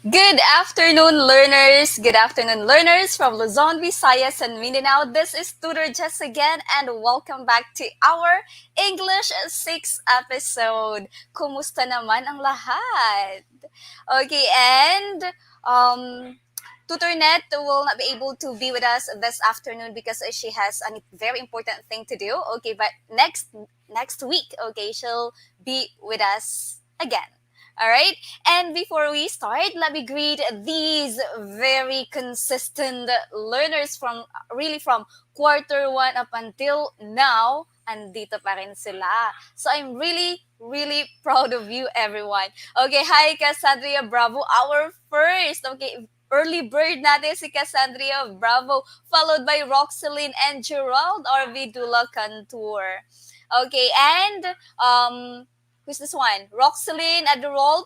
Good afternoon, learners. Good afternoon, learners from Luzon, Visayas, and Mindanao. This is Tutor Jess again, and welcome back to our English 6 episode. Kumusta naman ang lahat? Okay, and Tutor Net will not be able to be with us this afternoon because she has a very important thing to do. Okay, but next week, okay, she'll be with us again. All right. And before we start, let me greet these very consistent learners from quarter one up until now. Andito pa rin sila. So I'm really proud of you, everyone. Okay, hi Cassandra Bravo, our first, okay, early bird natin si Cassandra Bravo, followed by Roxeline and Gerald Arvidula Cantur. Okay, and who's this one? Roxeline Adderall,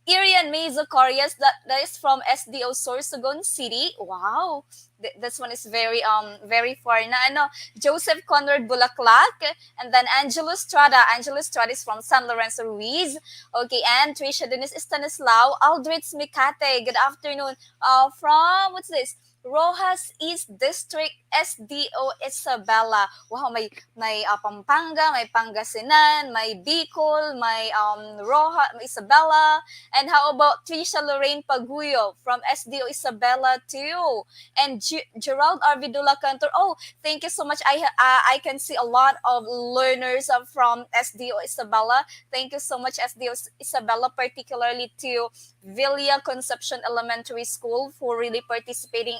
Irian May Zacarias, that is from SDO Sorsogon City. Wow. This one is very far na ano. Joseph Conrad Bulaklak, and then Angelo Estrada. Angelo Estrada is from San Lorenzo Ruiz. Okay, and Tricia Denise Stanislao, Aldrich Mikate. Good afternoon. From what's this? Rojas East District SDO Isabela. Wow, may Pampanga, may Pangasinan, may Bicol, may may Isabela. And how about Trisha Lorraine Paguyo from SDO Isabela too? And Gerald Arvidula Cantor. Oh, thank you so much. I can see a lot of learners from SDO Isabela. Thank you so much, SDO Isabela, particularly to Villa Conception Elementary School for really participating.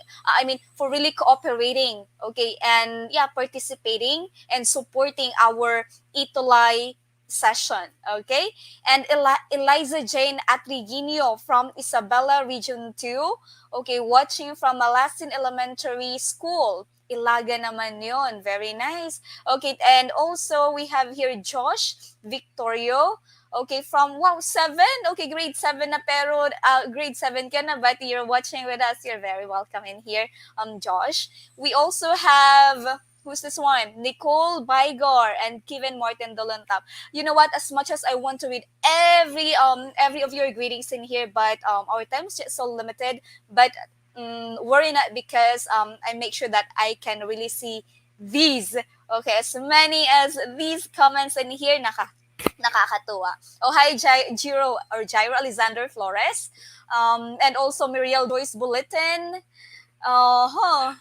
For really cooperating. Okay, and yeah, participating and supporting our Itulay session. Okay, and Eliza Jane Atriginio from Isabela Region 2. Okay, watching from Malasin Elementary School. Ilaga naman yon. Very nice. Okay, and also we have here Josh Victorio. Okay, from wow, 7. Okay, grade 7 na pero grade 7 ka na but you're watching with us. You're very welcome in here, Josh. We also have who's this one? Nicole Bygor and Kevin Martin Dolantap. You know what? As much as I want to read every of your greetings in here, but our time is just so limited. But worry not because I make sure that I can really see these. Okay, as many as these comments in here, nakakatuwa. Oh, hi, Gyro Alexander Flores. And also Muriel Joyce Bulletin. Huh.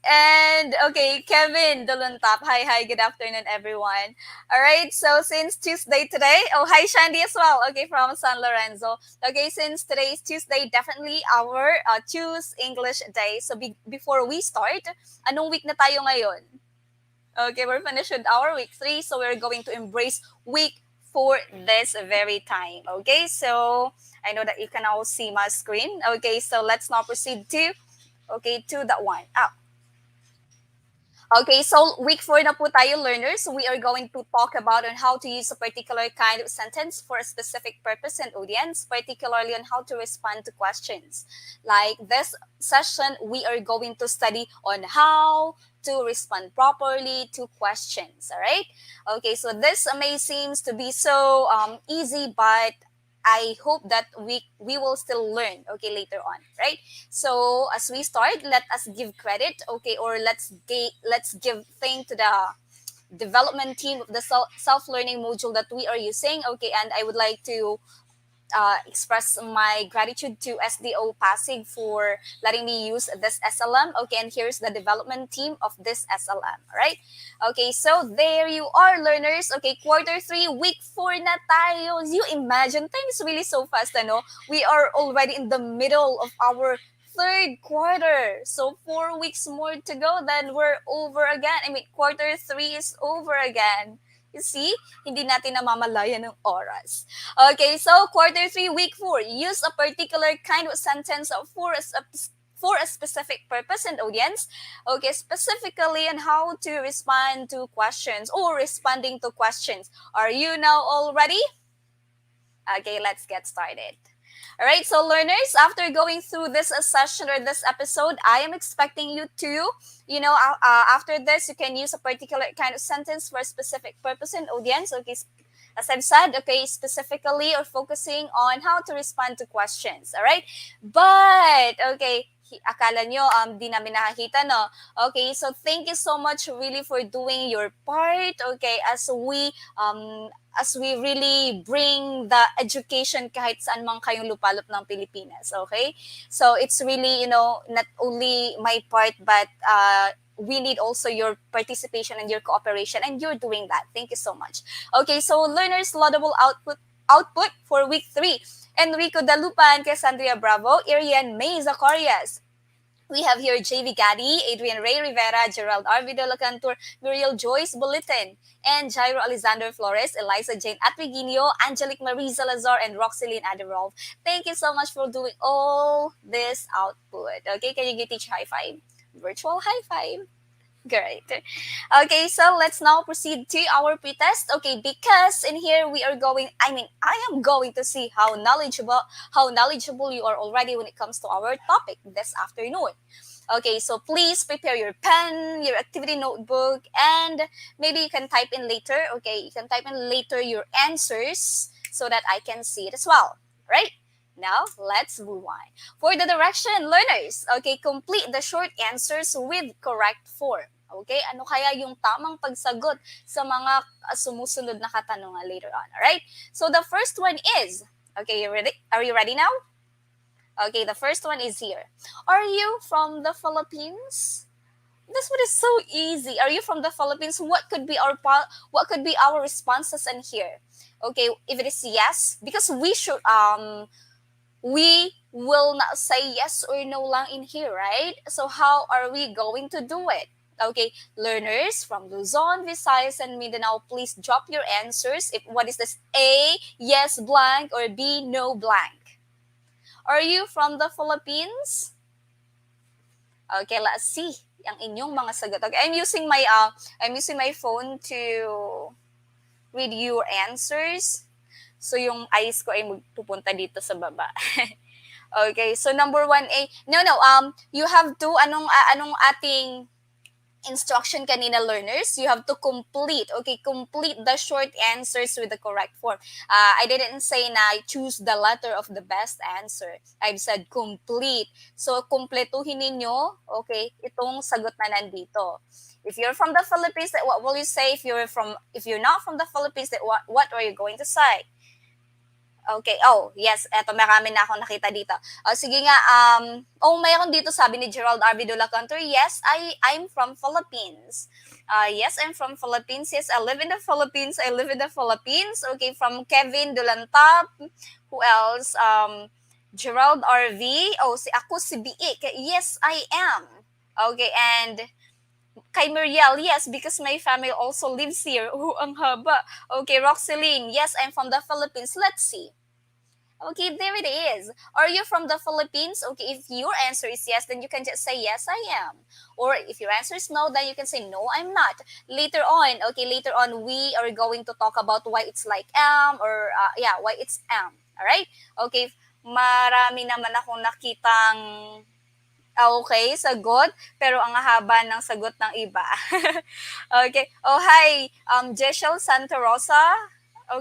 And okay, Kevin Duluntap. Hi, good afternoon, everyone. All right, so since Tuesday today, oh, hi, Shandy as well. Okay, from San Lorenzo. Okay, since today is Tuesday, definitely our Choose English Day. So before we start, anong week na tayo ngayon? Okay, we're finished with our week 3, so we're going to embrace week 4 this very time. Okay, so I know that you can all see my screen. Okay, so let's now proceed to that one. Okay, so week 4 na po tayo, learners. We are going to talk about on how to use a particular kind of sentence for a specific purpose and audience, particularly on how to respond to questions. Like this session, we are going to study on how to respond properly to questions, all right? Okay, so this may seems to be so easy, but I hope that we will still learn, okay, later on, right? So as we start, let us give credit, okay, or let's give thanks to the development team of the self-learning module that we are using, okay, and I would like to express my gratitude to SDO Pasig for letting me use this SLM. Okay, and here's the development team of this SLM. All right. Okay, so there you are, learners. Okay, quarter 3, week 4 na tayo. You imagine, time is really so fast, ano? We are already in the middle of our third quarter. So 4 weeks more to go, then we're over again. Quarter 3 is over again. You see, hindi natin namamalayan ng oras. Okay, so quarter 3, week 4. Use a particular kind of sentence for a specific purpose and audience. Okay, specifically on how to respond to questions or responding to questions. Are you now all ready? Okay, let's get started. All right, so learners, after going through this session or this episode, I am expecting you to, after this, you can use a particular kind of sentence for a specific purpose and audience. Okay, As I've said, okay, specifically or focusing on how to respond to questions. All right? But, okay, akala nyo, di namin nakakita, no? Okay, so thank you so much really for doing your part, okay, as we really bring the education kahit saan man kayong lupalop ng Pilipinas, okay? So it's really, not only my part, but we need also your participation and your cooperation, and you're doing that. Thank you so much. Okay, so learners laudable output for week 3. Enrico Dalupan, Cassandra Bravo, Irian May Zacarias. We have here JV Gaddy, Adrian Ray Rivera, Gerald Arvido Lacantur, Muriel Joyce Bulletin, and Jairo Alexander Flores, Eliza Jane Atwiginio, Angelique Marie Salazar, and Roxeline Aderov. Thank you so much for doing all this output. Okay, can you give each high five? Virtual high five. Great. Okay, so let's now proceed to our pretest. Okay, because in here I am going to see how knowledgeable you are already when it comes to our topic this afternoon. Okay, so please prepare your pen, your activity notebook, and maybe you can type in later. Okay, you can type in later your answers so that I can see it as well. Right? Now, let's move on. For the direction, learners, okay, complete the short answers with correct form. Okay, ano kaya yung tamang pagsagot sa mga sumusunod na katanungan later on, alright? So the first one is, okay, you ready? Are you ready now? Okay, the first one is here. Are you from the Philippines? This one is so easy. Are you from the Philippines? What could be our responses in here? Okay, if it is yes, because we will not say yes or no lang in here, right? So how are we going to do it? Okay, learners from Luzon, Visayas, and Mindanao, please drop your answers. What is this? A, yes blank, or B, no blank. Are you from the Philippines? Okay, let's see ang inyong mga sagot. Okay, I'm using my phone to read your answers. So yung eyes ko ay magpupunta dito sa baba. Okay, so number 1A. No, you have to anong ating instruction kanina, learners, you have to complete the short answers with the correct form. I didn't say na choose the letter of the best answer. I've said complete. So kumpletuhin ninyo, okay, itong sagot na nandito. If you're from the Philippines, what will you say? If you're not from the Philippines, what are you going to say? Okay. Oh, yes. Eto, marami na akong nakita dito. Sige nga. Mayroon dito, sabi ni Gerald Arvido Lacantor, yes, I'm from Philippines. Yes, I'm from Philippines. Yes, I live in the Philippines. Okay, from Kevin Dulantap. Who else? Gerald RV. Si Biik. Yes, I am. Okay, and kay Muriel, yes, because my family also lives here. Ang haba. Okay, Roxeline, yes, I'm from the Philippines. Let's see. Okay, there it is. Are you from the Philippines? Okay, if your answer is yes, then you can just say yes, I am. Or if your answer is no, then you can say no, I'm not. Later on, we are going to talk about why it's like am, or why it's am. Alright? Okay, marami naman akong nakitang okay, sagot, pero ang haba ng sagot ng iba. Okay. Oh, hi, Jeshel Santa Rosa.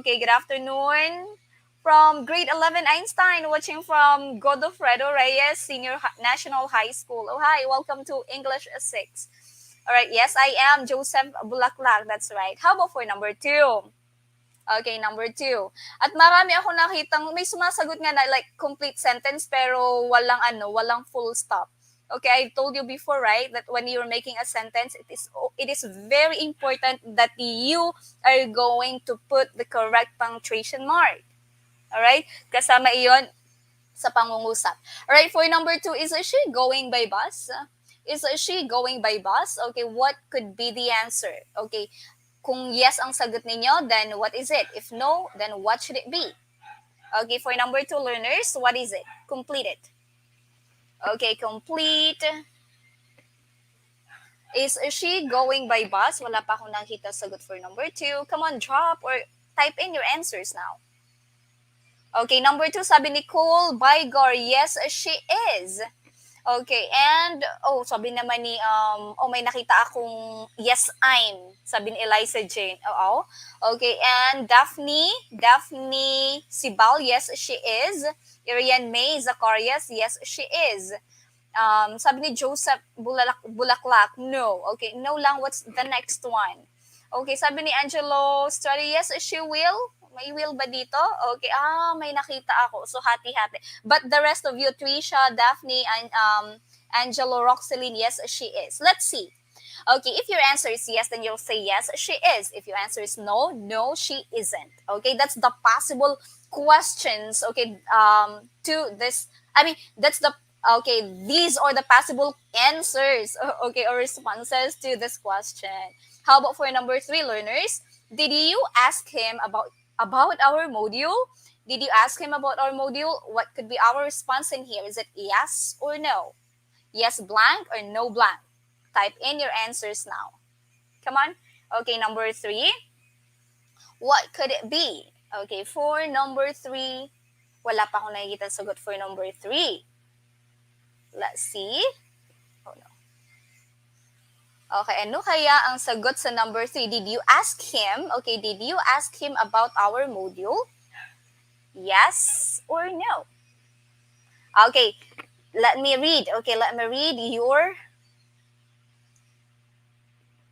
Okay, good afternoon. From grade 11 Einstein, watching from Godofredo Reyes Senior National High School. Oh, hi, welcome to English 6. All right, yes, I am Joseph Bulaklak. That's right. How about for number 2? Okay, number 2. At marami ako nakitang may sumasagot nga na like complete sentence pero walang full stop. Okay, I told you before, right, that when you're making a sentence, it is very important that you are going to put the correct punctuation mark. Alright? Kasama iyon sa pangungusap. Alright, for number 2, is she going by bus? Is she going by bus? Okay, what could be the answer? Okay, kung yes ang sagot ninyo, then what is it? If no, then what should it be? Okay, for number 2, learners, what is it? Complete it. Okay, complete. Is she going by bus? Wala pa akong nakita sagot for number 2. Come on, drop or type in your answers now. Okay, number 2, sabi ni Cole Bygor, yes, she is. Okay, and sabi naman ni may nakita akong yes I'm. Sabi ni Eliza Jane. Oo. Okay, and Daphne Sibal, yes she is. Irian May Zacarias, yes she is. Sabi ni Joseph Bulaklak, no. Okay, no lang, what's the next one? Okay, sabi ni Angelo Story, yes, she will. May will ba dito? Okay, may nakita ako. So, hati-hati. But the rest of you, Trisha, Daphne, and Angelo, Roxeline, yes, she is. Let's see. Okay, if your answer is yes, then you'll say yes, she is. If your answer is no, no, she isn't. Okay, that's the possible questions. Okay, to this. I mean, that's the okay. These are the possible answers. Okay, or responses to this question. How about for number three, learners? Did you ask him about our module? Did you ask him about our module? What could be our response in here? Is it yes or no? Yes blank or no blank? Type in your answers now. Come on. Okay, number three. What could it be? Okay, for number three, wala pa akong nakikita sagot for number three. Let's see. Oh no. Okay, ano kaya ang sagot sa number three? Did you ask him? Okay, did you ask him about our module? Yes or no? Okay, let me read. Okay, let me read your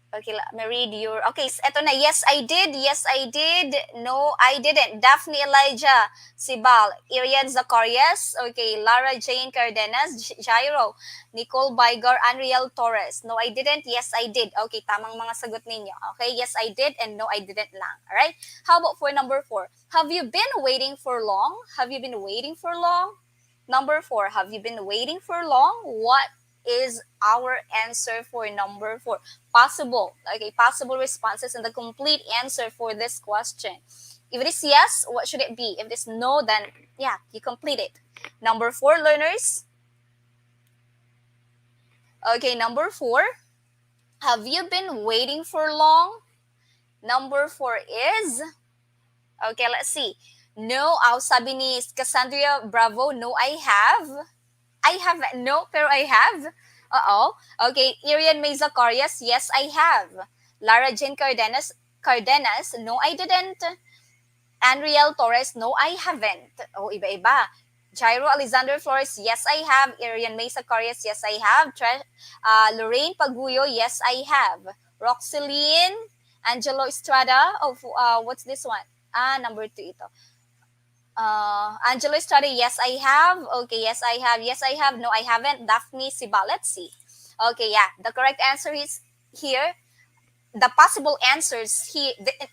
Okay, let me read your... Okay, eto na. Yes, I did. Yes, I did. No, I didn't. Daphne Elijah Sibal. Irian Zacarias. Okay, Lara Jane Cardenas. Jairo. Nicole Bygar. Anriel Torres. No, I didn't. Yes, I did. Okay, tamang mga sagot ninyo. Okay, yes, I did and no, I didn't lang. Alright? How about for number four? Have you been waiting for long? Have you been waiting for long? Number four, have you been waiting for long? What is our answer for number four? Possible. Okay, possible responses and the complete answer for this question. If it is yes, what should it be? If it is no, then yeah, you complete it. Number four, learners. Okay, number four. Have you been waiting for long? Number four is... Okay, let's see. No, sabi ni Cassandra Bravo, no, I have no, pero I have. Okay, Irian May Zacarias, yes, I have. Lara Jane Cardenas, no, I didn't. Anriel Torres, no, I haven't. Oh, iba-iba. Jairo Alexander Flores, yes, I have. Irian May Zacarias, yes, I have. Lorraine Paguyo, yes, I have. Roxeline Angelo Estrada, what's this one? Number two ito. Angelo Estrada, yes, I have. Okay, yes, I have. Yes, I have. No, I haven't. Daphne Siba, let's see. Okay, yeah, the correct answer is here. The possible answers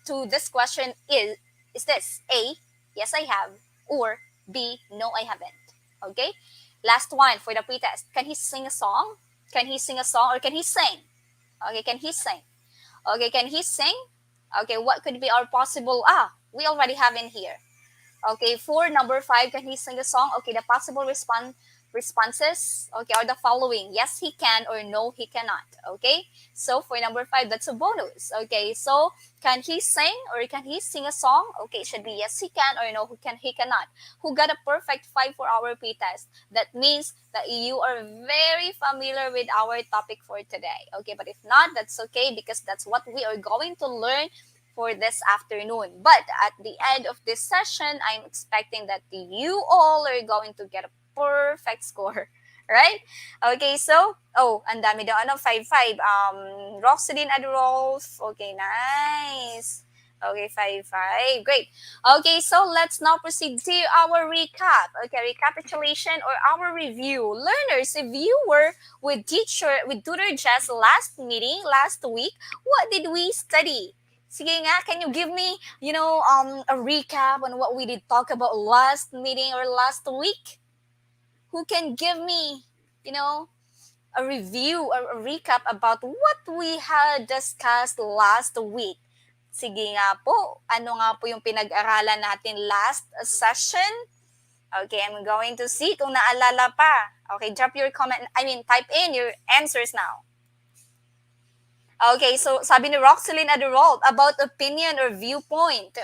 to this question is this: A, yes, I have, or B, no, I haven't. Okay, last one for the pretest. Can he sing a song? Can he sing a song or can he sing? Okay, can he sing? Okay, can he sing? Okay, what could be our possible? We already have in here. Okay, for number five, can he sing a song? Okay, the possible responses, okay, are the following. Yes, he can, or no, he cannot. Okay, so for number five, that's a bonus. Okay, so can he sing or can he sing a song? Okay, it should be yes, he can, or no, he cannot. Who got a perfect 5 for our pretest? That means that you are very familiar with our topic for today. Okay, but if not, that's okay because that's what we are going to learn for this afternoon. But at the end of this session, I'm expecting that you all are going to get a perfect score. Right? Okay, so, ang dami daw, 5-5. Roxeline Adrolf, okay, nice. Okay, 5-5, great. Okay, so let's now proceed to our recap. Okay, recapitulation or our review. Learners, if you were with Tutor Jess last week, what did we study? Sige nga, can you give me, a recap on what we did talk about last meeting or last week? Who can give me, a review or a recap about what we had discussed last week? Sige nga po, ano nga po yung pinag-aralan natin last session? Okay, I'm going to see kung naalala pa. Okay, drop your comment, type in your answers now. Okay, so sabi ni Roxeline Adderall about opinion or viewpoint.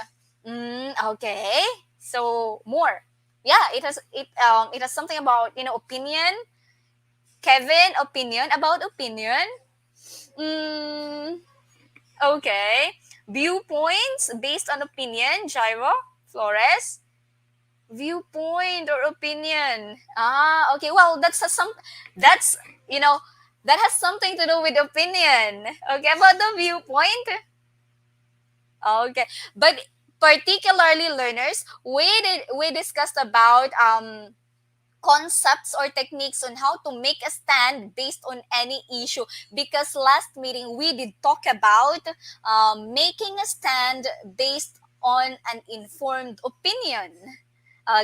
Okay. So more. Yeah, it has something about, opinion. Kevin, opinion about opinion. Mm, okay. Viewpoints based on opinion. Gyro, Flores. Viewpoint or opinion. Ah, okay. Well, that's you know that has something to do with opinion. Okay, about the viewpoint. Okay, but particularly learners, we discussed about concepts or techniques on how to make a stand based on any issue, because last meeting we did talk about making a stand based on an informed opinion.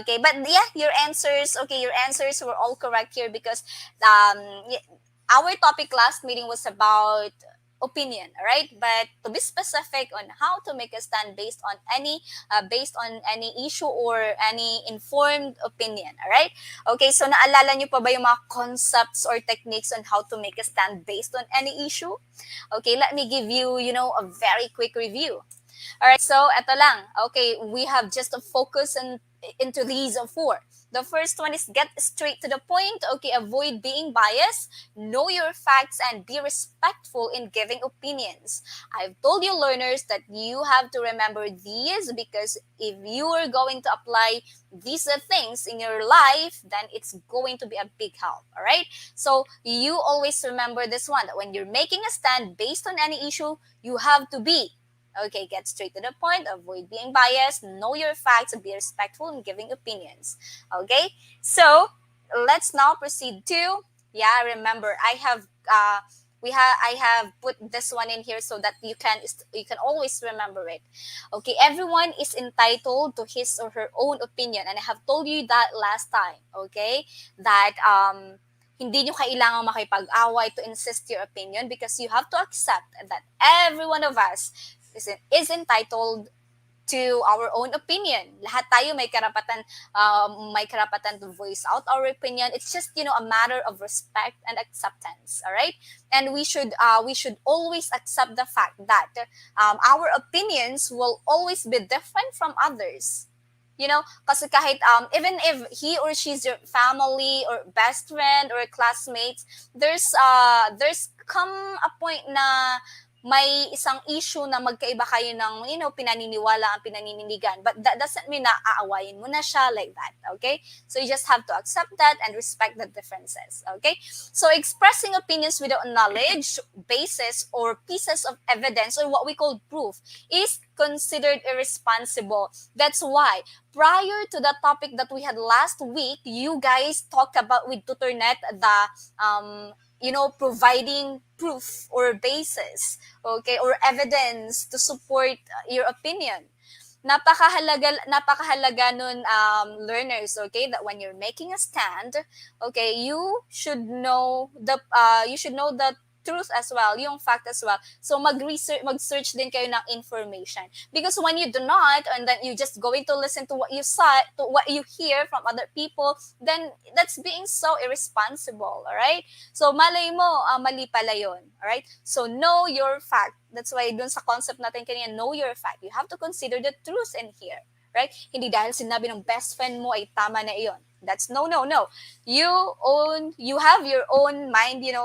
Okay, but yeah, your answers were all correct here, because um, y- our topic last meeting was about opinion, all right? But to be specific on how to make a stand based on any issue or any informed opinion, all right? Okay, so naalala niyo pa ba yung mga concepts or techniques on how to make a stand based on any issue? Okay, let me give you, a very quick review. All right, so eto lang. Okay, we have just to focus into these four. The first one is get straight to the point. Okay, avoid being biased, know your facts, and be respectful in giving opinions. I've told you, learners, that you have to remember these, because if you are going to apply these things in your life, then it's going to be a big help. All right, so you always remember this one, that when you're making a stand based on any issue, you have to be okay, get straight to the point, avoid being biased, know your facts, and be respectful in giving opinions. Okay, so let's now proceed to, yeah, remember, I have put this one in here so that you can always remember it. Okay, everyone is entitled to his or her own opinion, and I have told you that last time. Okay, that hindi nyo kailangang makipag-away to insist your opinion, because you have to accept that every one of us is entitled to our own opinion. Lahat tayo may karapatan to voice out our opinion. It's just, a matter of respect and acceptance, all right? And we should always accept the fact that our opinions will always be different from others. Kasi kahit even if he or she's your family or best friend or classmates, there's come a point na may isang issue na magkaiba kayo ng, pinaniniwala ang pinanindigan. But that doesn't mean na aawayin mo na siya like that, okay? So you just have to accept that and respect the differences, okay? So expressing opinions without knowledge, basis, or pieces of evidence, or what we call proof, is considered irresponsible. That's why, prior to the topic that we had last week, you guys talked about with Tutornet providing proof or basis, okay, or evidence to support your opinion. Napakahalaga nun, learners, okay, that when you're making a stand, okay, you should know the truth as well, yung fact as well. So mag-search din kayo ng information, because when you do not, and then you just going to listen to what you saw, to what you hear from other people, then that's being so irresponsible, all right? So malay mo, mali pala yun, all right? So know your fact. That's why dun sa concept natin kanina, know your fact. You have to consider the truth in here, right? Hindi dahil sinabi ng best friend mo ay tama na iyon. That's no, no, no. You have your own mind, you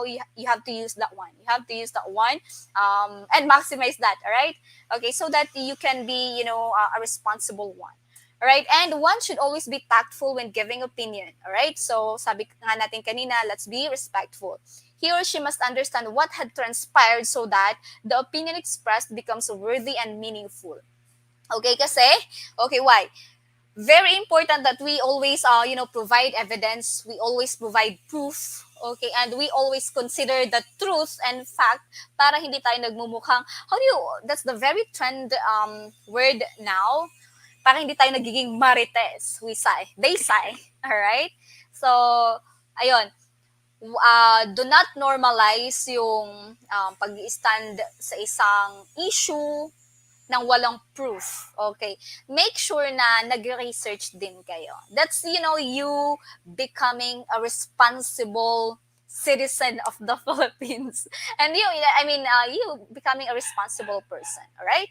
have to use that one. You have to use that one, and maximize that, all right? Okay, so that you can be, a responsible one. All right, and one should always be tactful when giving opinion. All right, so sabi nga natin kanina, let's be respectful. He or she must understand what had transpired so that the opinion expressed becomes worthy and meaningful. Okay, why? Very important that we always provide evidence, we always provide proof, okay, and we always consider the truth and fact, para hindi tayo nagmumukhang, that's the very trend word now, para hindi tayo nagiging marites, they say, all right? So ayun, do not normalize yung pag-stand sa isang issue nang walang proof. Okay? Make sure na nag-research din kayo. That's, you becoming a responsible citizen of the Philippines. And you becoming a responsible person. Alright?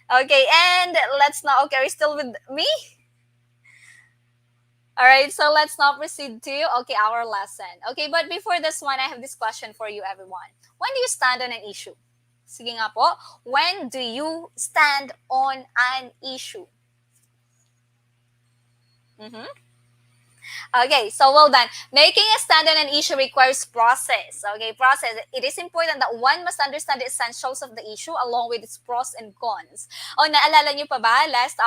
Okay, and let's now, okay, are you still with me? All right, so let's now proceed to our lesson. Okay, but before this one, I have this question for you, everyone. When do you stand on an issue? Sige nga po, when do you stand on an issue? Mhm. Okay, so well done. Making a stand on an issue requires process. Okay, process. It is important that one must understand the essentials of the issue along with its pros and cons. Oh, naalala niyo pa ba last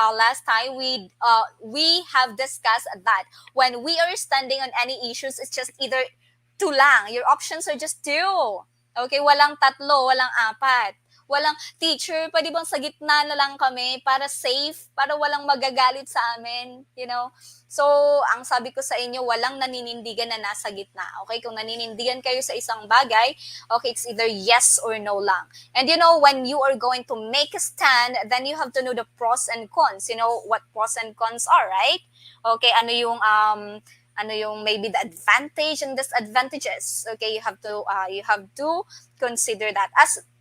time we have discussed that when we are standing on any issues, it's just either two lang. Your options are just two. Okay, walang tatlo, walang apat. Walang teacher, pwede bang sa gitna na lang kami para safe, para walang magagalit sa amin, you know? So, ang sabi ko sa inyo, walang naninindigan na nasa gitna. Okay? Kung naninindigan kayo sa isang bagay, okay, it's either yes or no lang. And you know, when you are going to make a stand, then you have to know the pros and cons. You know what pros and cons are, right? Okay, ano yung maybe the advantage and disadvantages. Okay, you have to consider that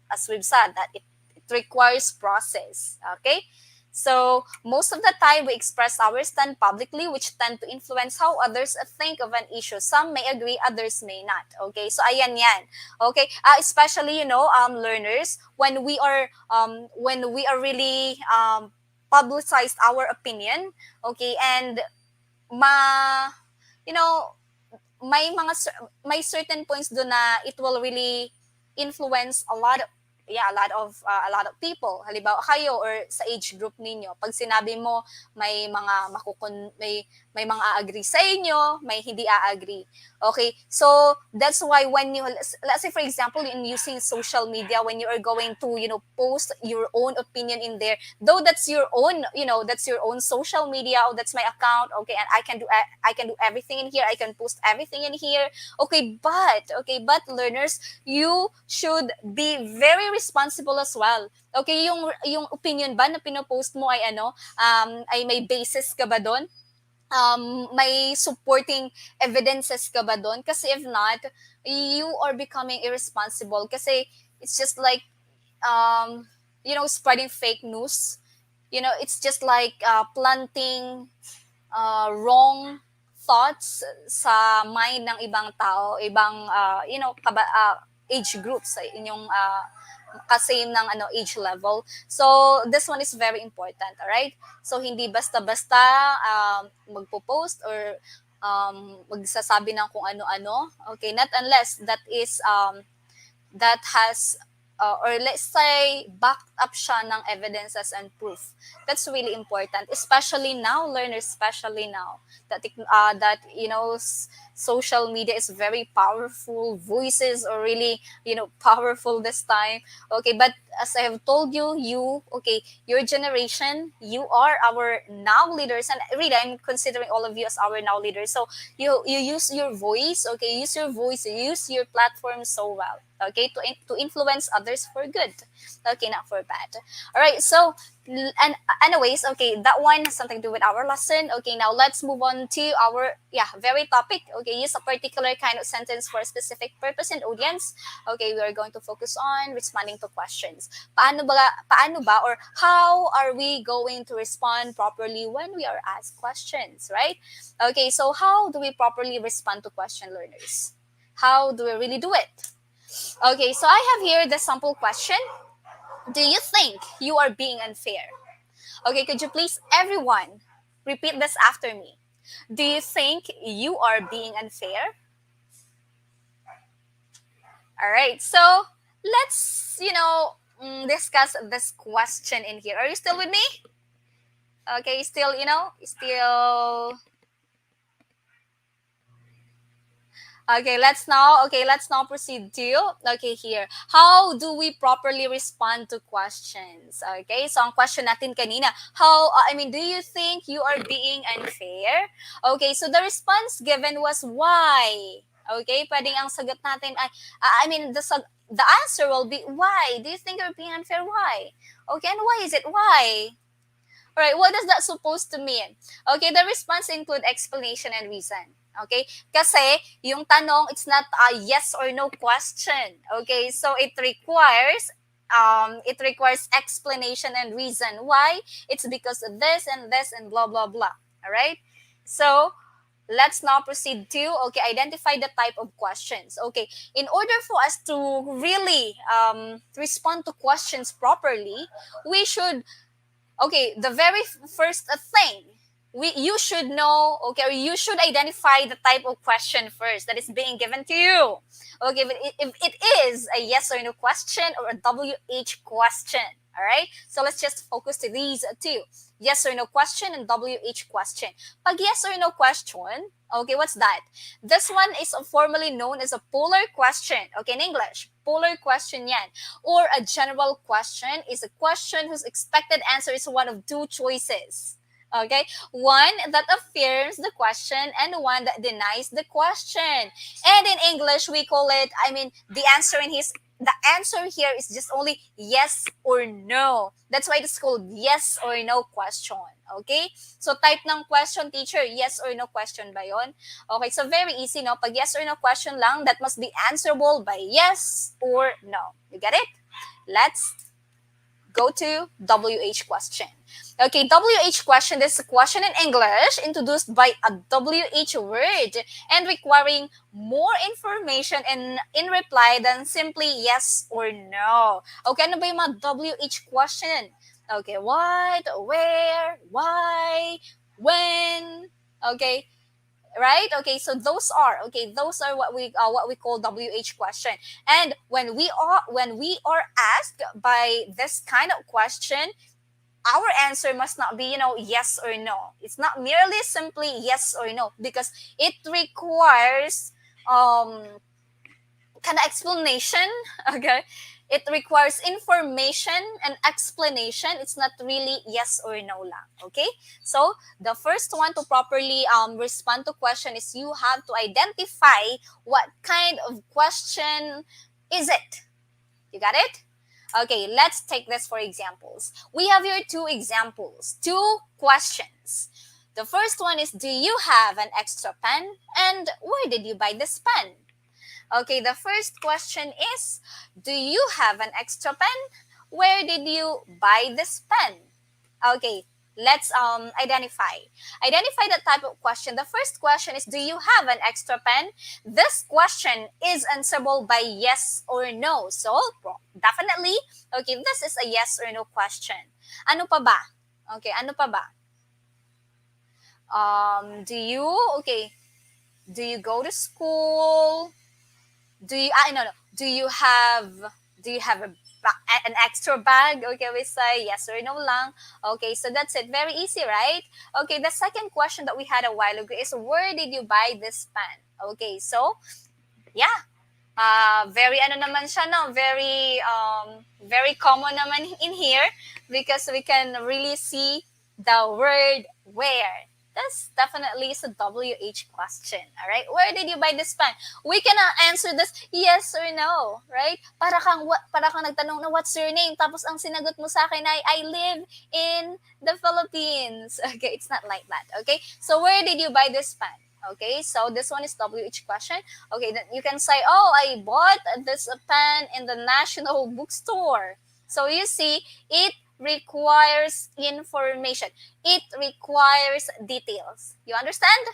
as we've said that it requires process. Okay? So, most of the time, we express our stand publicly, which tend to influence how others think of an issue. Some may agree, others may not. Okay, so ayan yan. Okay, especially, learners, when we are really publicized our opinion, okay, and ma, you know, may certain points do na it will really influence a lot of people. Halimbawa kayo or sa age group ninyo, pag sinabi mo may mga a-agree sa inyo, may hindi a-agree. Okay? So that's why when let's say for example in using social media, when you are going to post your own opinion in there, though that's your own, that's your own social media, or that's my account, okay, and I can do everything in here, I can post everything in here, but learners, you should be very responsible as well. Okay, yung opinion ba na pinopost mo ay ay may basis ka ba doon? May supporting evidences ka ba doon? Kasi if not, you are becoming irresponsible kasi it's just like spreading fake news. It's just like planting wrong thoughts sa mind ng ibang tao, ibang age groups sa inyong kasame ng age level. So this one is very important, all right? So hindi basta-basta magpo-post or magsasabi ng kung ano-ano. Okay, not unless that has or let's say backed up siya ng evidences and proof. That's really important, especially now, learners, especially now that social media is very powerful. Voices are really powerful this time. Okay, but as I have told your generation, you are our now leaders, and really I'm considering all of you as our now leaders. So you use your voice, okay, use your platform so well, okay, to influence others for good, okay, not for bad. All right, so and anyways, okay, that one has something to do with our lesson. Okay, now let's move on to our very topic. Okay, use a particular kind of sentence for a specific purpose and audience. Okay, we are going to focus on responding to questions. Paano ba or how are we going to respond properly when we are asked questions, right? Okay, so how do we properly respond to question, learners? How do we really do it? Okay, so I have here the sample question. Do you think you are being unfair? Okay, could you please, everyone, repeat this after me? Do you think you are being unfair? All right, so let's, discuss this question in here. Are you still with me? Okay, still. Okay, let's now proceed to here. How do we properly respond to questions? Okay, so ang question natin kanina, do you think you are being unfair? Okay, so the response given was why. Okay, pwedeng ang sagot natin ay the answer will be why. Do you think you're being unfair? Why? Okay, and why is it? Why? Alright, what does that supposed to mean? Okay, the response include explanation and reason. Okay? Kasi, yung tanong, it's not a yes or no question. Okay? So, it requires explanation and reason. Why? It's because of this and blah, blah, blah. Alright? So, let's now proceed to, okay, identify the type of questions. Okay, in order for us to really respond to questions properly, we should, okay, the very first thing, you should know, okay, or you should identify the type of question first that is being given to you. Okay, but if it is a yes or no question or a WH question, all right, so let's just focus to these two: yes or no question and WH question. Pag yes or no question, okay, what's that? This one is formally known as a polar question. Okay, in English, polar question yan. Or a general question is a question whose expected answer is one of two choices. Okay, one that affirms the question and one that denies the question. And in English, we call it, I mean, the answer here is just only yes or no. That's why it's called yes or no question. Okay? So type ng question, teacher, yes or no question ba yon? Okay, so very easy, no? Pag yes or no question lang, that must be answerable by yes or no. You get it? Let's go to WH question. Okay, WH question, this is a question in English introduced by a WH word and requiring more information in reply than simply yes or no. Okay, ano ba yung mga WH question? Okay, what, where, why, when, okay, right? Okay, so those are what we call WH question. And when we are asked by this kind of question, our answer must not be, yes or no. It's not merely simply yes or no, because it requires kind of explanation. Okay, it requires information and explanation. It's not really yes or no lang. Okay, so the first one to properly respond to question is you have to identify what kind of question is it. You got it? Okay, let's take this for examples. We have here two examples, two questions. The first one is, do you have an extra pen? And where did you buy this pen? Okay, the first question is, do you have an extra pen? Where did you buy this pen? Okay, let's identify the type of question. The first question is, do you have an extra pen? This question is answerable by yes or no. So definitely, okay, this is a yes or no question. Ano pa ba? Okay, ano pa ba? Do you go to school? No, do you have an extra bag? Okay, we say yes or no lang. Okay, so that's it. Very easy, right? Okay, the second question that we had a while ago is, where did you buy this pen? Okay, so yeah, very ano naman siya, no? Very common naman in here, because we can really see the word where. That's definitely is a WH question. All right, where did you buy this pen? We cannot answer this yes or no, right? Para kang nagtanong na, what's your name? Tapos ang sinagot mo sa akin ay, I live in the Philippines. Okay, it's not like that. Okay, so where did you buy this pen? Okay, so this one is WH question. Okay, then you can say, oh, I bought this pen in the National Bookstore. So you see, it requires information. It requires details. You understand?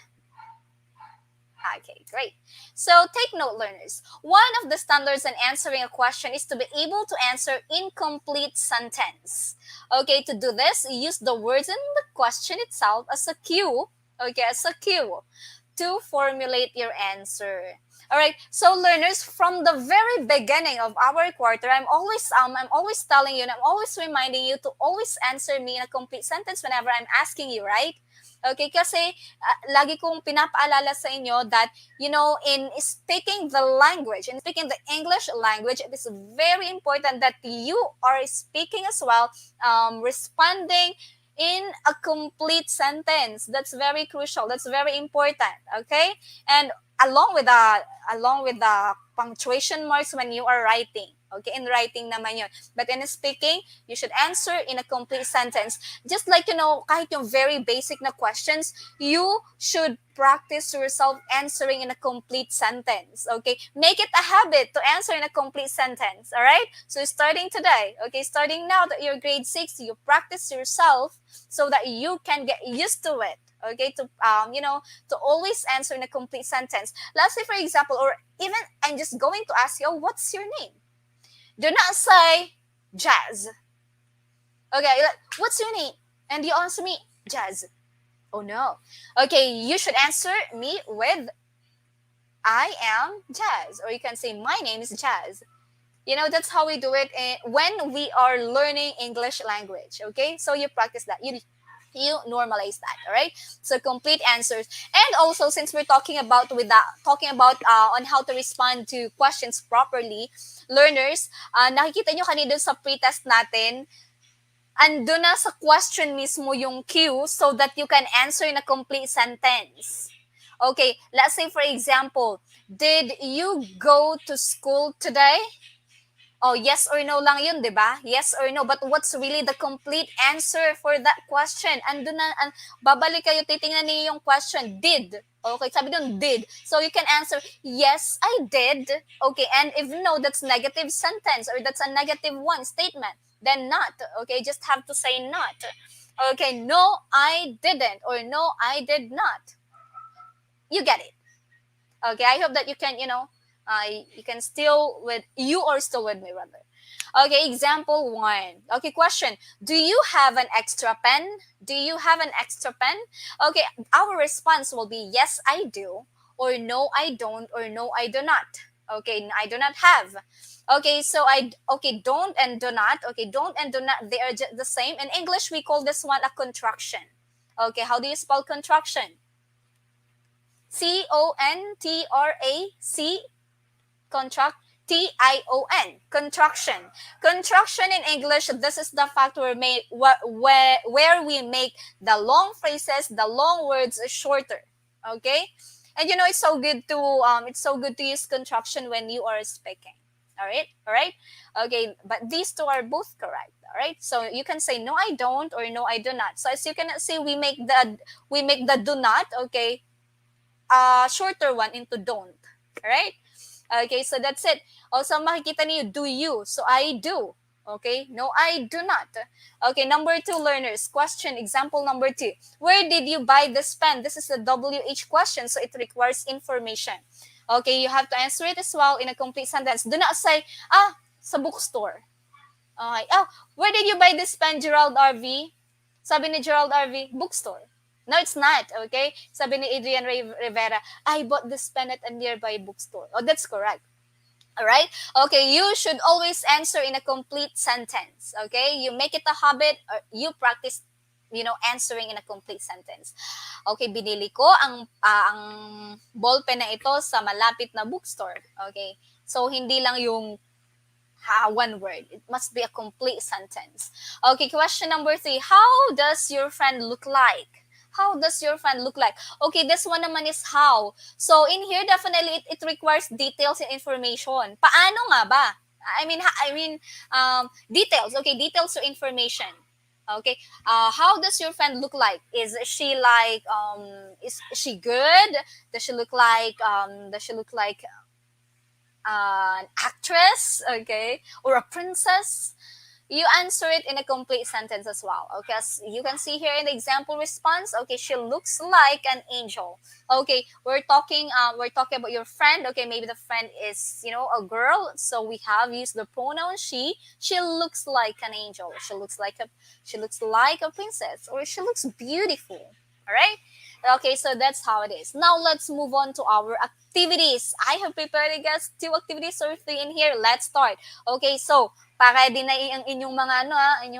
Okay, great. So take note, learners. One of the standards in answering a question is to be able to answer incomplete sentence. Okay, to do this, use the words in the question itself as a cue. Okay, as a cue to formulate your answer. All right. So learners, from the very beginning of our quarter, I'm always telling you, and I'm always reminding you to always answer me in a complete sentence whenever I'm asking you, right? Okay, kasi lagi kong pinapaalala sa inyo that, in speaking the language, in speaking the English language, it is very important that you are speaking as well, responding in a complete sentence. That's very crucial. That's very important. Okay, and along with the punctuation marks when you are writing. Okay, in writing naman yun. But in speaking, you should answer in a complete sentence. Just like, kahit yung very basic na questions, you should practice yourself answering in a complete sentence. Okay, make it a habit to answer in a complete sentence. All right, so starting today, okay, starting now that you're grade 6, you practice yourself so that you can get used to it. Okay, to always answer in a complete sentence. Let's say, for example, or even I'm just going to ask you, oh, what's your name? Do not say Jazz. Okay, what's your name? And you answer me Jazz. Oh no. Okay, you should answer me with I am Jazz, or you can say my name is Jazz. That's how we do it when we are learning English language. Okay, so you practice that. You normalize that. All right. So complete answers, and also since we're talking about on how to respond to questions properly, learners, nakikita nyo kanina sa pretest natin, ando na sa question mismo yung cue so that you can answer in a complete sentence. Okay, let's say for example, did you go to school today? Oh, yes or no lang yun, di ba? Yes or no. But what's really the complete answer for that question? Ando na, babalik kayo, titingnan niyo yung question. Did. Okay, sabi dun, did. So you can answer, yes, I did. Okay, and if no, that's negative sentence or that's a negative one statement. Then not. Okay, just have to say not. Okay, no, I didn't. Or no, I did not. You get it. Okay, I hope that you can, you are still with me, rather. Okay, example one. Okay, question. Do you have an extra pen? Do you have an extra pen? Okay, our response will be yes, I do, or no, I don't, or no, I do not. Okay, I do not have. Okay, so don't and do not. Okay, don't and do not, they are the same. In English, we call this one a contraction. Okay, how do you spell contraction? Contract, Tion, contraction. Contraction in English, this is the fact where we make the long phrases, the long words shorter. Okay, and it's so good to use contraction when you are speaking. All right. Okay, but these two are both correct. All right, so you can say no, I don't, or no, I do not. So as you can see, we make the do not. Okay, shorter one into don't. Right? Okay, so that's it. Also, makikita niyo, do you. So, I do. Okay, no, I do not. Okay, number two, learners. Question, example number two. Where did you buy this pen? This is a WH question, so it requires information. Okay, you have to answer it as well in a complete sentence. Do not say, sa bookstore. Okay, where did you buy this pen, Gerald RV? Sabi ni Gerald RV, bookstore. No, it's not, okay? Sabi ni Adrian Rivera, I bought this pen at a nearby bookstore. Oh, that's correct. All right? Okay, you should always answer in a complete sentence, okay? You make it a habit, or you practice, answering in a complete sentence. Okay, binili ko ang ball pen na ito sa malapit na bookstore. Okay? So, hindi lang yung one word. It must be a complete sentence. Okay, question number three. How does your friend look like? How does your friend look like? Okay, this one naman is how. So in here, definitely it requires details and information. Paano nga ba? Details. Okay, details or information. Okay, how does your friend look like? Is she good? Does she look like an actress? Okay, or a princess? You answer it in a complete sentence as well. Okay, as you can see here in the example response, okay, she looks like an angel. Okay, we're talking about your friend. Okay, maybe the friend is a girl, so we have used the pronoun she. She looks like an angel. She looks like a princess, or she looks beautiful. All right. Okay, so that's how it is. Now let's move on to our activities. I have prepared, I guess, 2 activities or 3 in here. Let's start. Okay, so para din na ang inyong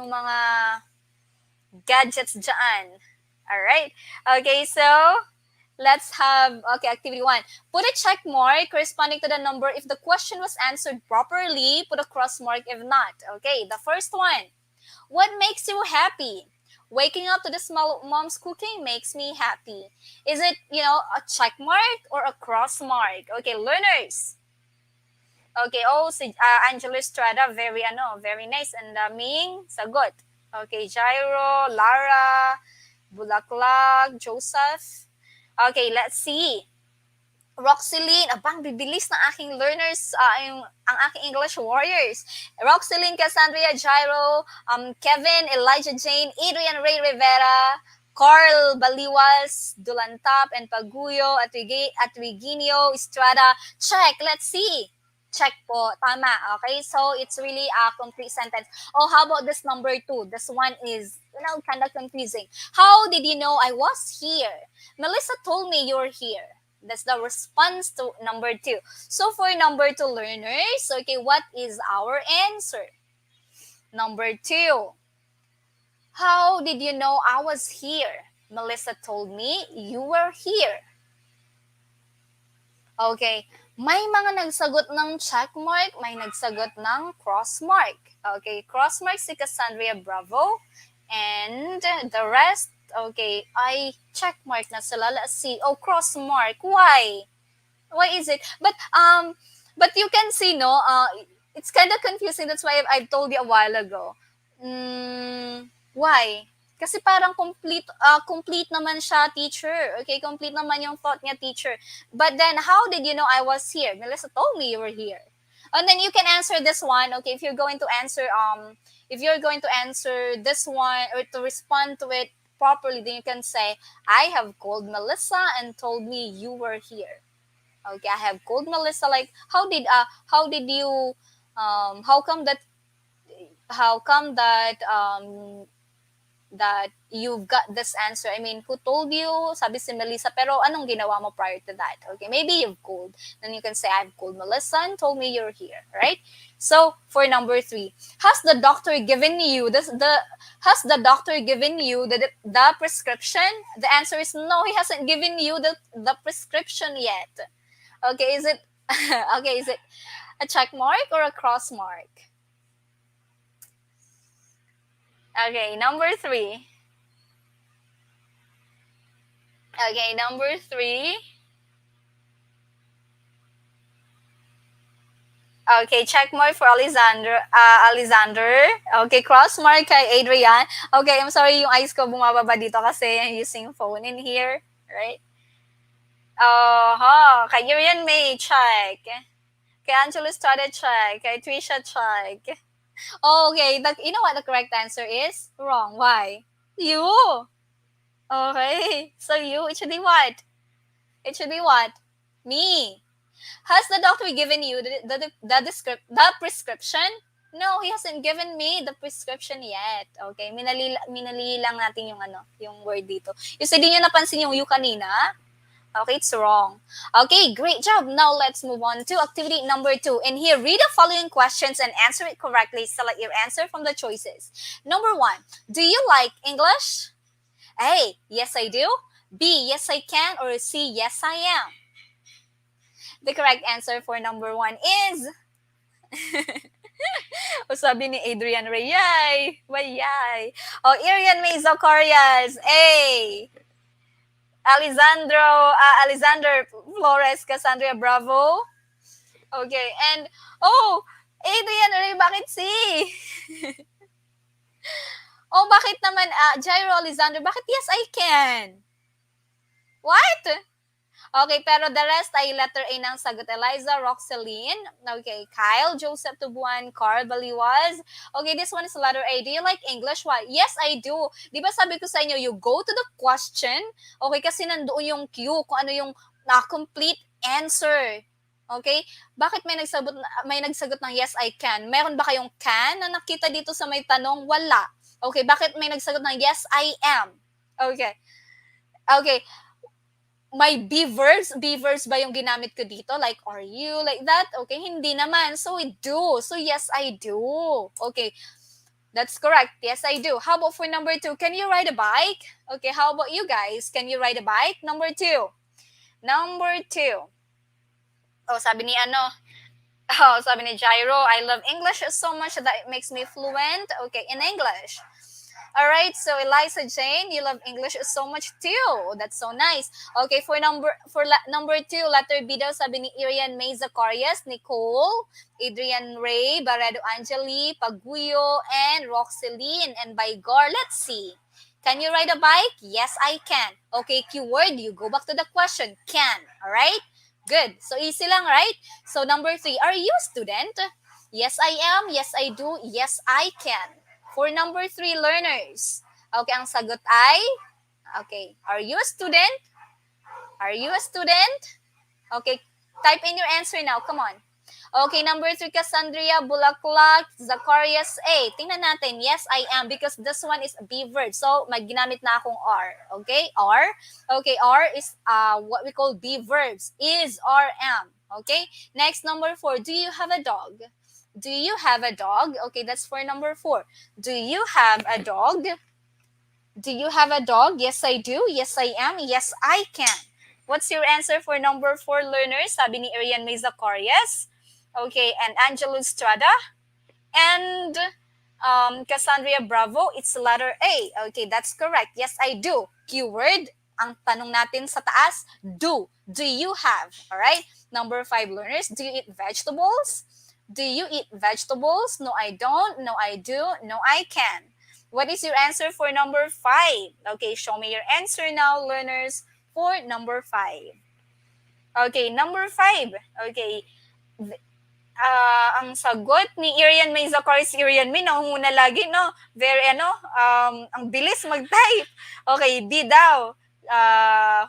mga gadgets dyan. Alright? Okay, so let's have, activity 1. Put a check mark corresponding to the number if the question was answered properly. Put a cross mark if not. Okay, the first one. What makes you happy? Waking up to the smell of mom's cooking makes me happy. Is it, a check mark or a cross mark? Okay, learners. Okay, si Angelo Estrada, very nice. And Ming, sagot. Okay, Jairo, Lara, Bulaklag, Joseph. Okay, let's see. Roxeline, abang bibilis ng aking learners, ang aking English warriors. Roxeline, Cassandra, Jairo, Kevin, Elijah Jane, Adrian Ray Rivera, Carl Baliwas, Dulantap, and Paguyo, at Reginio, Estrada. Check. Let's see. Check po. Tama. Okay? So, it's really a complete sentence. Oh, how about this number 2? This one is, kind of confusing. How did you know I was here? Melissa told me you're here. That's the response to number 2. So, for number 2 learners, okay, what is our answer? Number 2. How did you know I was here? Melissa told me you were here. Okay. May mga nagsagot ng check mark, may nagsagot ng cross mark. Okay, cross mark si Cassandra Bravo. And the rest, okay, ay check mark na sila. Let's see. Oh, cross mark. Why? Why is it? But you can see, no, it's kind of confusing. That's why I told you a while ago. Why? Kasi parang complete naman siya, teacher. Okay, complete naman yung thought niya, teacher. But then, how did you know I was here? Melissa told me you were here. And then you can answer this one. Okay, if you're going to answer this one or to respond to it properly, then you can say, I have called Melissa and told me you were here. Okay, I have called Melissa. Like, how come that you've got this answer? I mean, who told you? Sabi si Melissa, pero anong ginawa mo prior to that? Okay, maybe you've called. Then you can say, I've called Melissa and told me you're here, right? So, for number 3, has the doctor given you the prescription? The answer is no, he hasn't given you the prescription yet. Okay, is it a check mark or a cross mark? Okay, number 3. Okay, number 3. Okay, check mark for Alexander. Okay, cross mark kay Adrian. Okay, I'm sorry yung eyes ko bumababa dito kasi I'm using phone in here, right? Kay Urian May, check. Kay Angelo Estrada, check. Kay Trisha, check. Okay, you know what the correct answer is? Wrong. Why? You. Okay, so it should be what? It should be what? Me. Has the doctor given you the prescription? No, he hasn't given me the prescription yet. Okay, minali lang natin yung word dito. You said, di niyo napansin yung you kanina? Okay, it's wrong. Okay, great job. Now let's move on to activity number 2. And here, read the following questions and answer it correctly. Select your answer from the choices. Number 1, do you like English? A, yes I do. B, yes I can. Or C, yes I am. The correct answer for number 1 is... O sabi ni Adrian Ray, yay! Bayay! O, Irian May Zacarias, A. Alexander Flores Cassandra Bravo. Okay, and Adrian Ray, bakit C? Bakit naman Jairo Alexander, bakit yes I can? What? Okay, pero the rest ay letter A ng sagot. Eliza Roxeline. Okay, Kyle Joseph Tubuan, Carl Baliwaz. Okay, this one is letter A. Do you like English? Why? Yes, I do. Di ba sabi ko sa inyo, you go to the question. Okay, kasi nandoon yung cue, kung ano yung complete answer. Okay? Bakit may nagsagot ng yes, I can? Meron ba kayong can na nakita dito sa may tanong? Wala. Okay, bakit may nagsagot ng yes, I am? Okay. Okay. May be verbs ba yung ginamit ko dito? Like, are you? Like that? Okay, hindi naman. So, we do. So, yes, I do. Okay, that's correct. Yes, I do. How about for number 2? Can you ride a bike? Okay, how about you guys? Can you ride a bike? Number 2. Sabi ni Jairo, I love English so much that it makes me fluent. Okay, in English. All right, so Eliza Jane, you love English so much too. That's so nice. Okay, for number 2, letter B daw, sabi ni Irian May Zacarias, Nicole, Adrian Ray, Barredo Angeli, Paguyo, and Roxeline. And by Gar, let's see. Can you ride a bike? Yes, I can. Okay, keyword, you go back to the question. Can. All right? Good. So easy lang, right? So number 3, are you a student? Yes, I am. Yes, I do. Yes, I can. For number 3 learners. Okay, ang sagot ay Okay, are you a student? Are you a student? Okay, type in your answer now. Come on. Okay, number 3, Cassandra, Bulaklak, Zacharias A. Tingnan natin. Yes, I am because this one is a B verb. So, magginamit na akong R. Okay, R. Okay, R is what we call B verbs. Is, are, am. Okay, next, number 4. Do you have a dog? Do you have a dog? Okay, that's for number 4. Do you have a dog? Do you have a dog? Yes, I do. Yes, I am. Yes, I can. What's your answer for number 4, learners? Sabi ni Arian May Zacarias. Okay, and Angelo Strada. And Cassandra Bravo, it's letter A. Okay, that's correct. Yes, I do. Keyword, ang tanong natin sa taas, do. Do you have? Alright? Number 5, learners, do you eat vegetables? Do you eat vegetables? No, I don't. No, I do. No, I can. What is your answer for number 5? Okay, show me your answer now, learners, for number 5. Okay, number 5. Okay, ang sagot ni Irian May Zachary, si Irian May, nangunguna lagi, no? Very, ang bilis mag-type. Okay, B daw.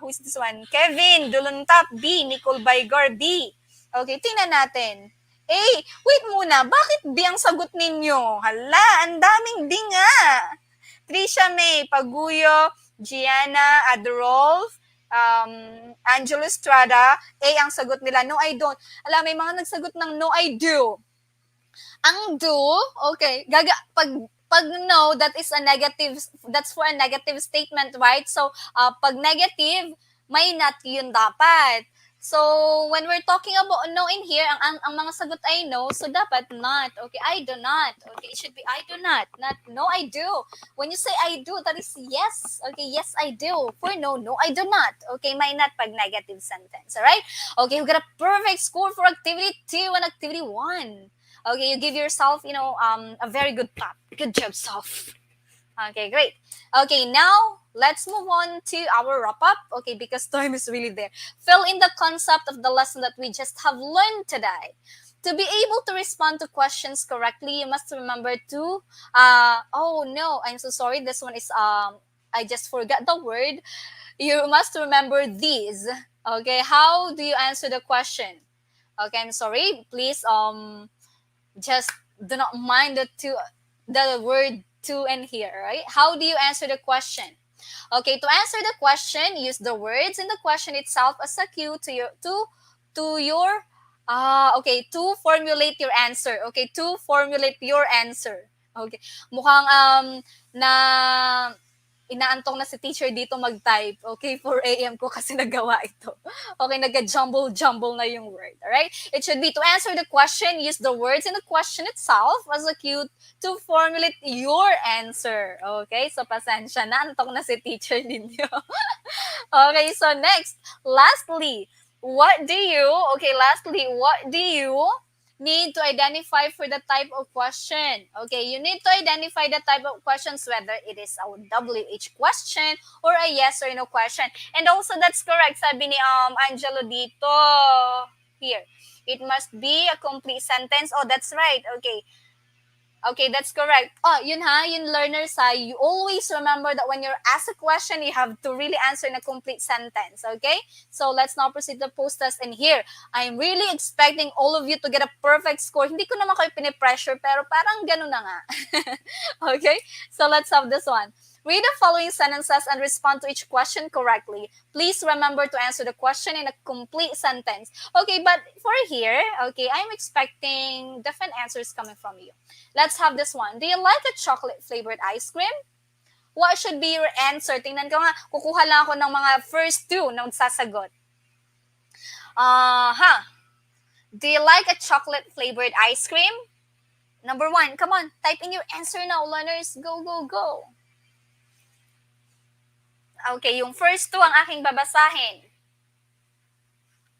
Who's this one? Kevin, Duluntap, B. Nicole Baigor, B. Okay, tingnan natin. Wait muna, bakit B ang sagot ninyo? Hala, ang daming B nga. Trisha May, Paguyo, Gianna, Adrolf, Angelo Estrada, A ang sagot nila, no I don't. Alam, may mga nagsagot ng no I do. Ang do, okay, pag no, that is a negative, that's for a negative statement, right? So, pag negative, may not yun dapat. So, when we're talking about no in here, ang mga sagot ay no, so dapat not. Okay, I do not. Okay, it should be I do not no, I do. When you say I do, that is yes. Okay, yes, I do. For no, no, I do not. Okay, may not pag negative sentence. Alright? Okay, we got a perfect score for activity 2 and activity 1. Okay, you give yourself, a very good clap. Good job, Soph. Okay, great. Okay, now let's move on to our wrap up. Okay, because time is really there. Fill in the concept of the lesson that we just have learned today. To be able to respond to questions correctly, you must remember to, oh no, I'm so sorry. This one is, I just forgot the word. You must remember these. Okay, how do you answer the question? Okay, I'm sorry. Please, just do not mind the word to and here, right? How do you answer the question? Okay, to answer the question, use the words in the question itself as a cue to formulate your answer. Okay, to formulate your answer. Okay. Mukhang na inaantong na si teacher dito mag-type. Okay, 4 a.m. ko kasi nagawa ito. Okay, nagka-jumble na yung word. Alright? It should be to answer the question, use the words in the question itself as a cue to formulate your answer. Okay, so pasensya na. Antong na si teacher ninyo. Okay, so next. Lastly, what do you need to identify for the type of question? Okay, you need to identify the type of questions, whether it is a WH question or a yes or no question. And also, that's correct. Sabi ni Angelo dito, here, it must be a complete sentence. Oh, that's right. Okay, that's correct. Oh, yun learners you always remember that when you're asked a question, you have to really answer in a complete sentence, okay? So let's now proceed to post-test. And here, I'm really expecting all of you to get a perfect score. Hindi ko naman kayo pinipressure, pero parang ganun na nga. Okay? So let's have this one. Read the following sentences and respond to each question correctly. Please remember to answer the question in a complete sentence. Okay, but for here, okay, I'm expecting different answers coming from you. Let's have this one. Do you like a chocolate-flavored ice cream? What should be your answer? Tingnan ko nga, kukuha lang ako ng mga first two na magsasagot. Do you like a chocolate-flavored ice cream? Number 1, come on, type in your answer now, learners. Go, go, go. Okay, yung first two ang aking babasahin.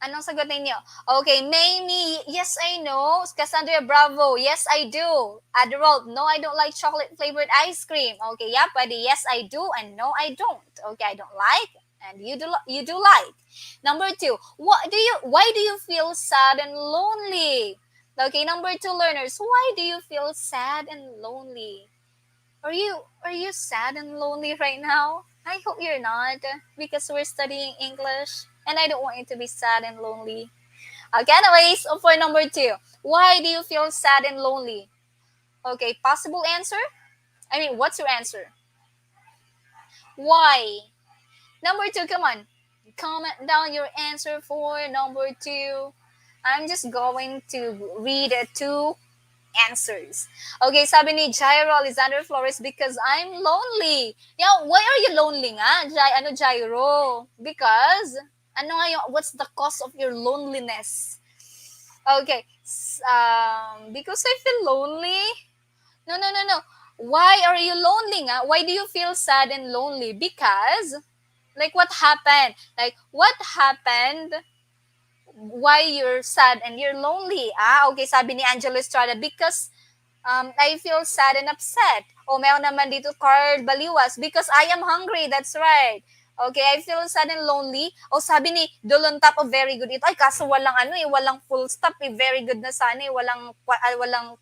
Anong sagot ninyo? Okay, Mamie, yes, I know. Cassandra Bravo, yes, I do. Adderall, no, I don't like chocolate-flavored ice cream. Okay, yeah, pwede yes, I do, and no, I don't. Okay, I don't like, and you do like. Number 2, why do you feel sad and lonely? Okay, number 2, learners, why do you feel sad and lonely? Are you sad and lonely right now? I hope you're not, because we're studying English and I don't want you to be sad and lonely. Okay, anyways, for number two, why do you feel sad and lonely? Okay, possible answer? I mean, what's your answer? Why? Number two, come on. Comment down your answer for number two. I'm just going to read two answers. Okay, sabi ni Jairo Alexander Flores, because I'm lonely. Yeah, why are you lonely nga? Jairo? Because, what's the cause of your loneliness? Okay, because I feel lonely. No, no, no, no. Why are you lonely nga? Why do you feel sad and lonely? Because, like, what happened? Like, what happened? Why you're sad and you're lonely? Okay, sabi ni Angelo Estrada, because I feel sad and upset. O meron naman dito Carl Baliwas, because I am hungry. That's right. Okay, I feel sad and lonely. O sabi ni Dolon Top of very good. Ito ay kaso walang walang full stop very good na sana walang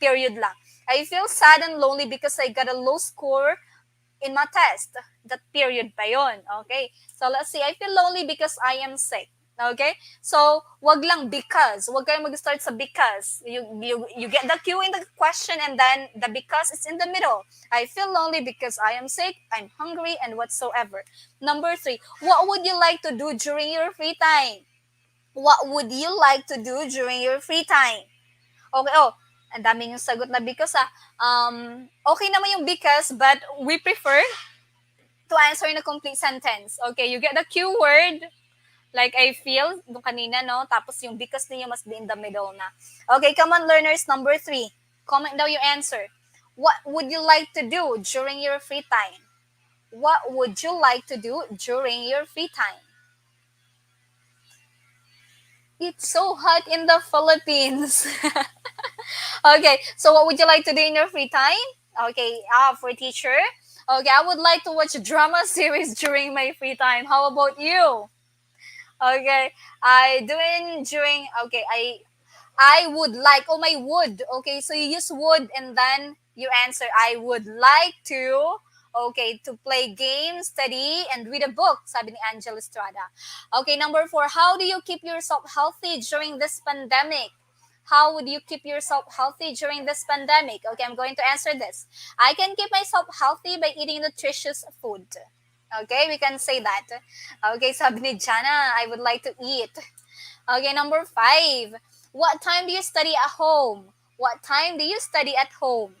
period lang. I feel sad and lonely because I got a low score in my test. That period pa yon. Okay? So let's see. I feel lonely because I am sick. Okay? So, wag lang because. Wag kayong mag-start sa because. You get the cue in the question and then the because is in the middle. I feel lonely because I am sick, I'm hungry, and whatsoever. Number three, what would you like to do during your free time? What would you like to do during your free time? Okay, ang dami yung sagot na because okay naman yung because, but we prefer to answer in a complete sentence. Okay, you get the keyword, like I feel, nung kanina, no? Tapos yung because niya must be in the middle na. Okay, come on, learners. Number three. Comment down your answer. What would you like to do during your free time? What would you like to do during your free time? It's so hot in the Philippines. Okay, so what would you like to do in your free time? Okay, for teacher. Okay, I would like to watch a drama series during my free time. How about you? Okay, I doing during okay, I would like, oh my would. Okay, so you use would and then you answer I would like to, okay, to play games, study, and read a book, sabi ni Angela Estrada. Okay, number four, how do you keep yourself healthy during this pandemic? How would you keep yourself healthy during this pandemic? Okay, I'm going to answer this. I can keep myself healthy by eating nutritious food. Okay, we can say that. Okay, sabi ni Jana, I would like to eat. Okay, number five. What time do you study at home? What time do you study at home?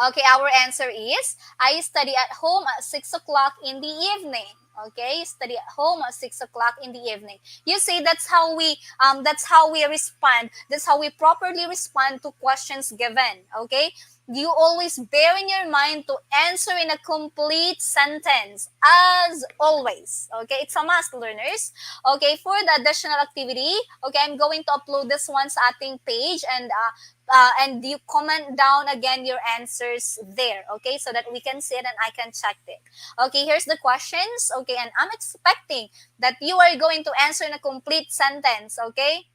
Okay, our answer is I study at home at 6 o'clock in the evening. Okay, study at home at 6 o'clock in the evening. You see, that's how we respond. That's how we properly respond to questions given. Okay, you always bear in your mind to answer in a complete sentence, as always. Okay, it's a must, learners. Okay, for the additional activity, okay, I'm going to upload this one sa ating page, and you comment down again your answers there, okay, so that we can see it and I can check it. Okay, here's the questions. Okay, and I'm expecting that you are going to answer in a complete sentence. Okay,